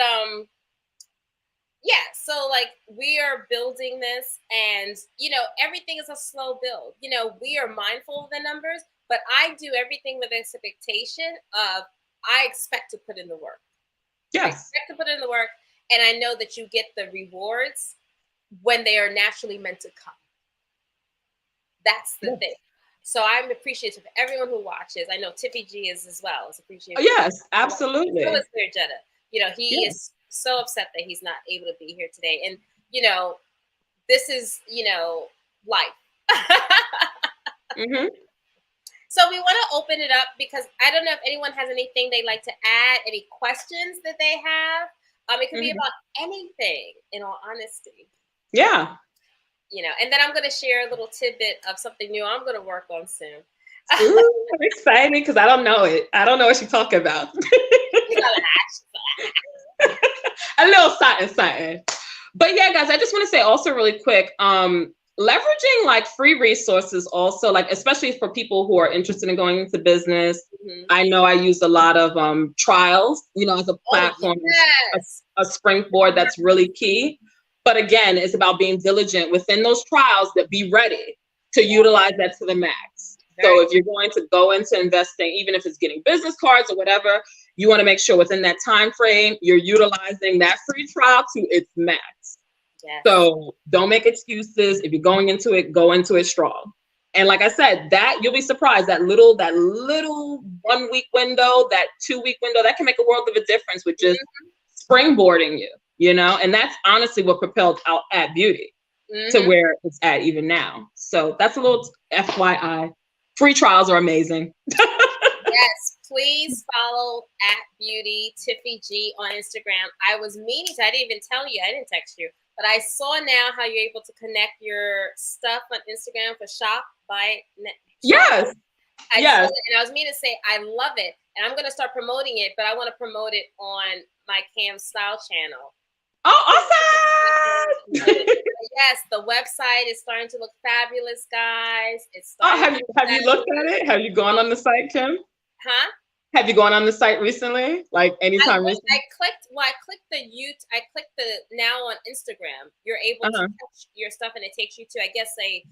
yeah, so like we are building this, and you know, everything is a slow build. You know, we are mindful of the numbers, but I do everything with expectation of I expect to put in the work. Yes. I expect to put in the work, and I know that you get the rewards when they are naturally meant to come. That's the thing. So I'm appreciative of everyone who watches. I know Tiffy G is as well. Is appreciative. Yes, absolutely. So is Clear Jetta. You know, he is so upset that he's not able to be here today. And, you know, this is, you know, life. Mm-hmm. So we want to open it up because I don't know if anyone has anything they'd like to add, any questions that they have. It could be about anything, in all honesty. Yeah. You know, and then I'm going to share a little tidbit of something new I'm going to work on soon. Ooh, I'm excited because I don't know it. I don't know what you're talking about. A little something. But yeah, guys, I just want to say also really quick, leveraging like free resources also, like especially for people who are interested in going into business. I know I use a lot of trials, you know, as a platform, a springboard that's really key. But again, it's about being diligent within those trials, that be ready to utilize that to the max. So if you're going to go into investing, even if it's getting business cards or whatever, you want to make sure within that time frame, you're utilizing that free trial to its max. Yes. So don't make excuses. If you're going into it, go into it strong. And like I said, that you'll be surprised, that little 1 week window, that 2 week window, that can make a world of a difference with just springboarding you, you know? And that's honestly what propelled out At Beauty to where it's at even now. So that's a little FYI. Free trials are amazing. Yes, please follow At Beauty Tiffy G on Instagram. I was meaning to, I didn't even tell you, I didn't text you, but I saw now how you're able to connect your stuff on Instagram for shop by Yes. Yes. And I was meaning to say, I love it. And I'm going to start promoting it, but I want to promote it on my Cam Style channel. Oh, awesome! Yes, the website is starting to look fabulous, guys. It's have you looked at it? Have you gone on the site, Kim? Huh? Have you gone on the site recently? Like anytime recently? I clicked the now on Instagram. You're able to touch your stuff, and it takes you to, I guess, a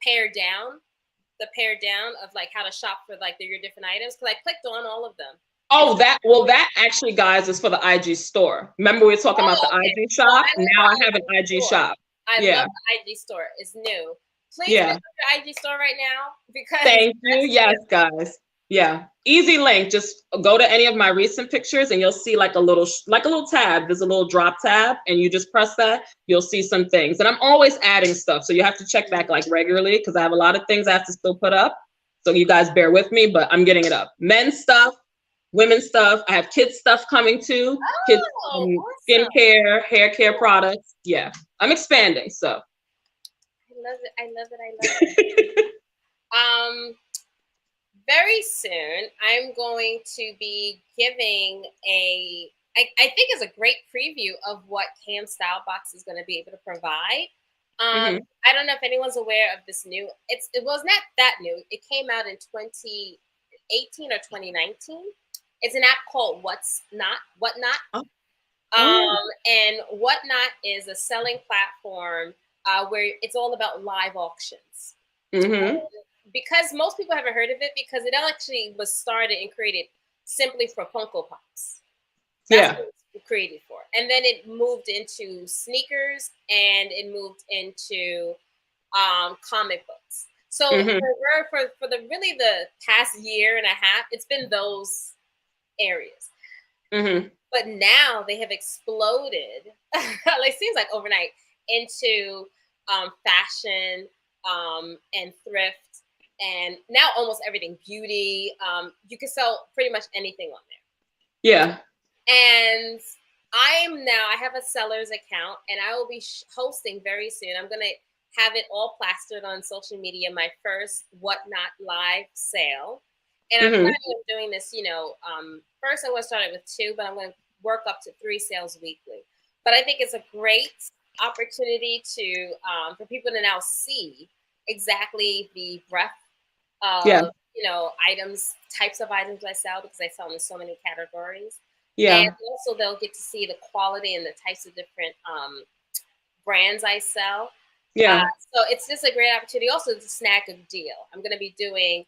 pared down of like how to shop for like your different items. Because I clicked on all of them. Oh, that actually, guys, is for the IG store. Remember we were talking about the IG shop? Now I have an IG shop. I love the IG store. It's new. Please visit your IG store right now because thank you. Yes, guys. Yeah, easy link. Just go to any of my recent pictures and you'll see like a little tab. There's a little drop tab and you just press that. You'll see some things. And I'm always adding stuff. So you have to check back like regularly because I have a lot of things I have to still put up. So you guys bear with me, but I'm getting it up. Men's stuff, women's stuff. I have kids stuff coming too. Kids awesome. Skincare, hair care products. Yeah, I'm expanding. So I love it. Very soon, I'm going to be giving I think is a great preview of what Cam Style Box is going to be able to provide. I don't know if anyone's aware of this new. It was not that new. It came out in 2018 or 2019. It's an app called Whatnot. And Whatnot is a selling platform where it's all about live auctions. Because most people haven't heard of it because it actually was started and created simply for Funko Pops. That's what it was created for. And then it moved into sneakers and it moved into comic books. So for the past year and a half, it's been those areas. But now they have exploded, like seems like overnight, into fashion and thrift. And now almost everything, beauty, you can sell pretty much anything on there. Yeah. And I have a seller's account and I will be hosting very soon. I'm going to have it all plastered on social media, my first Whatnot live sale. And I'm planning on doing this, first I'm going to start it with 2, but I'm going to work up to 3 sales weekly. But I think it's a great opportunity to for people to now see exactly the breadth of types of items I sell, because I sell in so many categories. And also they'll get to see the quality and the types of different brands I sell. So it's just a great opportunity also to snag a deal. I'm going to be doing,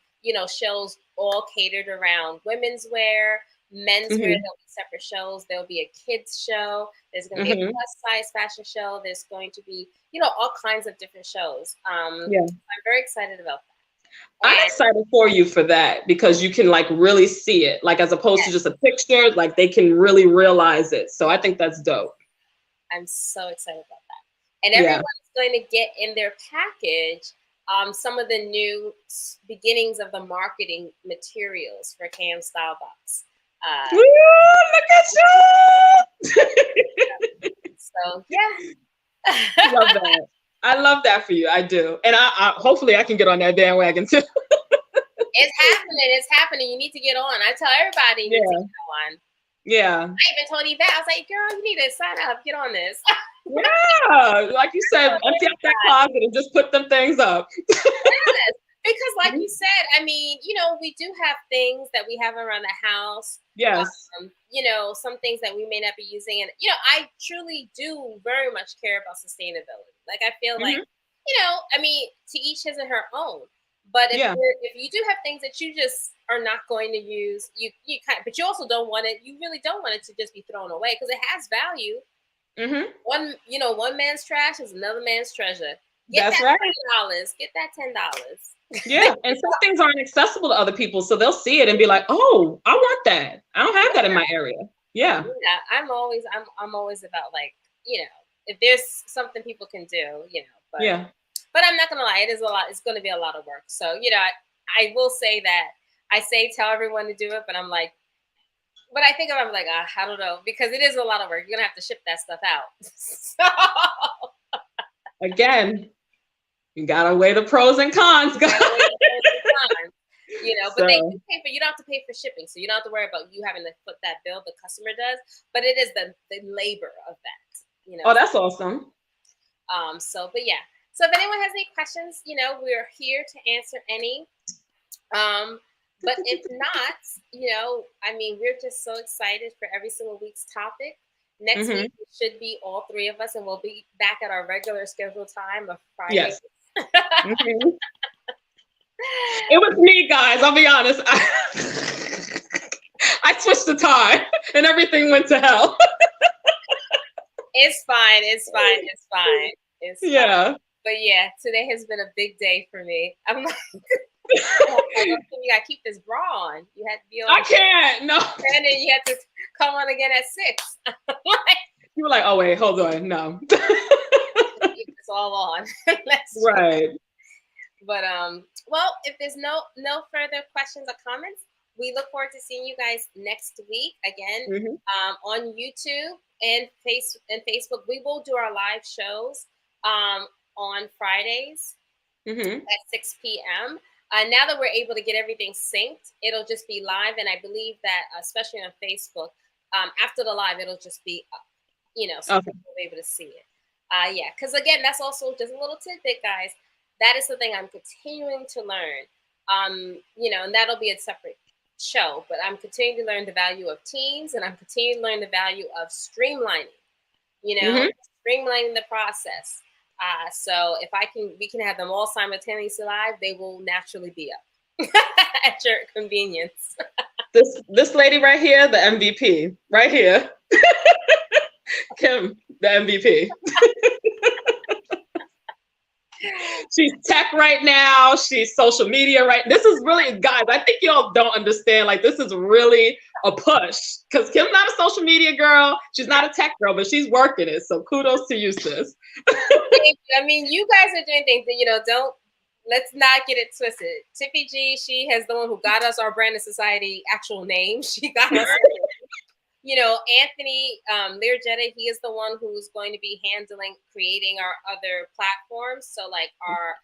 shows all catered around women's wear, men's wear. There'll be separate shows. There'll be a kids show. There's going to be a plus size fashion show. There's going to be, all kinds of different shows. I'm very excited about that. I'm excited for you for that, because you can like really see it, like as opposed to just a picture, like they can really realize it. So I think that's dope. I'm so excited about that. And everyone's going to get in their package some of the new beginnings of the marketing materials for KM Style Box. Look at you! So yeah. Love that. I love that for you. I do. And I hopefully I can get on that bandwagon too. It's happening. You need to get on. I tell everybody you need to get on. Yeah. I even told Yvette, I was like, girl, you need to sign up, get on this. Yeah. Like you said, empty out that closet and just put them things up. Yes. Because like you said, I mean, we do have things that we have around the house. Yes. Some things that we may not be using. And, I truly do very much care about sustainability. Like, I feel like, I mean, to each his and her own. But if you do have things that you just are not going to use, but you also don't want it. You really don't want it to just be thrown away, because it has value. One man's trash is another man's treasure. That's right. $10. Get that $10. Yeah, and some things aren't accessible to other people, so they'll see it and be like, "Oh, I want that. I don't have that in my area." Yeah. I'm always about, like, if there's something people can do, But But I'm not gonna lie, it is a lot. It's going to be a lot of work. So I will say that I tell everyone to do it, but I'm like, but I think I'm like, I don't know, because it is a lot of work. You're gonna have to ship that stuff out. So again, you gotta weigh the pros and cons, guys. But they do pay for. You don't have to pay for shipping, so you don't have to worry about you having to foot that bill. The customer does, but it is the labor of that. Oh, that's awesome. But yeah. So if anyone has any questions, we're here to answer any. But if not, I mean, we're just so excited for every single week's topic. Next week it should be all 3 of us, and we'll be back at our regular scheduled time of Friday. Yes. It was me, guys. I'll be honest. I switched the time, and everything went to hell. It's fine. It's fine. But yeah, today has been a big day for me. I'm like, you gotta keep this bra on. You had to be on. I can't. No. And then you had to come on again at 6. You were like, oh wait, hold on, no. Keep this all on. Right. But well, if there's no further questions or comments, we look forward to seeing you guys next week again on YouTube and Facebook. We will do our live shows on Fridays at 6 p.m. Now that we're able to get everything synced, it'll just be live. And I believe that, especially on Facebook, after the live, it'll just be, so people will be able to see it. Yeah, because again, that's also just a little tidbit, guys. That is something I'm continuing to learn. And that'll be a separate show, but I'm continuing to learn the value of teams, and I'm continuing to learn the value of streamlining, streamlining the process. So if we can have them all simultaneously live, they will naturally be up at your convenience. This lady right here, the MVP, right here. Kim, the MVP. She's tech right now. She's social media right. This is really, guys, I think y'all don't understand. Like, this is really a push, because Kim's not a social media girl. She's not a tech girl, but she's working it. So kudos to you, sis. I mean, you guys are doing things that, let's not get it twisted. Tiffy G, she has the one who got us our Branded Society actual name. She got us. Anthony Learjetta, he is the one who's going to be creating our other platforms. So like our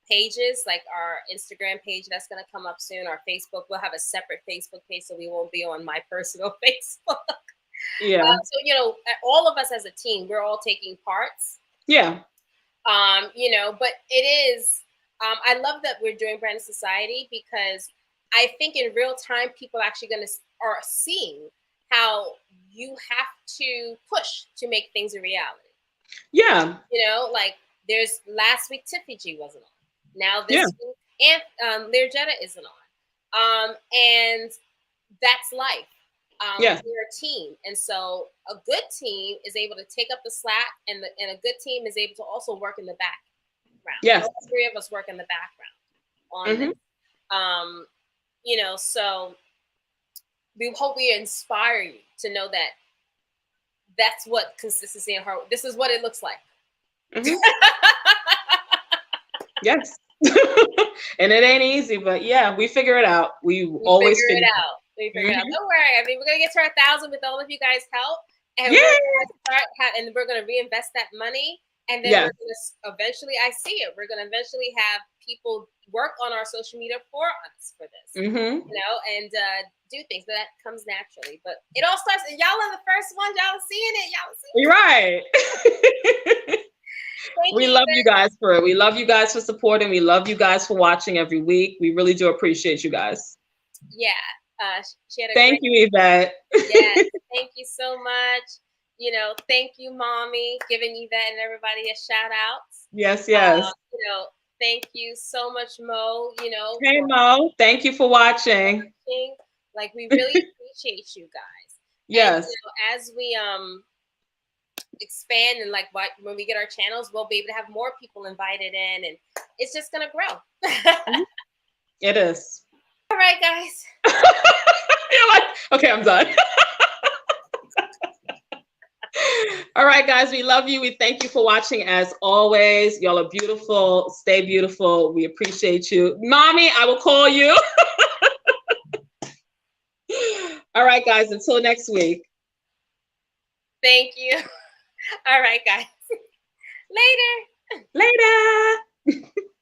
pages, like our Instagram page that's going to come up soon, our Facebook. We'll have a separate Facebook page, so we won't be on my personal Facebook. Yeah. So, you know, all of us as a team, we're all taking parts. Yeah. You know, but it is, I love that we're doing Branded Society, because I think in real time, people actually are seeing how you have to push to make things a reality. Yeah. You know, like there's last week, Tiffy G wasn't on. Now this week, and Learjetta isn't on. And that's life. We're a team. And so a good team is able to take up the slack, and a good team is able to also work in the background. Yes. All three of us work in the background on this. You know, so we hope we inspire you to know that that's what consistency and hard work, this is what it looks like. Yes. And it ain't easy, but yeah, we figure it out. We always figure it out. We figure it out. Don't worry. I mean, we're gonna get to our 1,000 with all of you guys' help, and we're gonna reinvest that money, and then we're gonna eventually. I see it. We're gonna eventually have people work on our social media for us for this, you know, and do things. So that comes naturally. But it all starts. And y'all are the first ones. Y'all are seeing it. Y'all are seeing it. You're right. We love you guys for it. We love you guys for supporting. We love you guys for watching every week. We really do appreciate you guys. Yeah. Thank you, Yvette. Yes, thank you so much. You know, thank you, Mommy, giving Yvette and everybody a shout out. Yes, yes. You know, thank you so much, Mo. You know, hey Mo, thank you for watching. Like, we really appreciate you guys. Yes. And, you know, as we expand and like when we get our channels, we'll be able to have more people invited in, and it's just gonna grow. It is. All right, guys. You're like, okay, I'm done. All right, guys, we love you. We thank you for watching as always. Y'all are beautiful. Stay beautiful. We appreciate you. Mommy, I will call you. All right, guys, until next week. Thank you. All right, guys. Later. Later.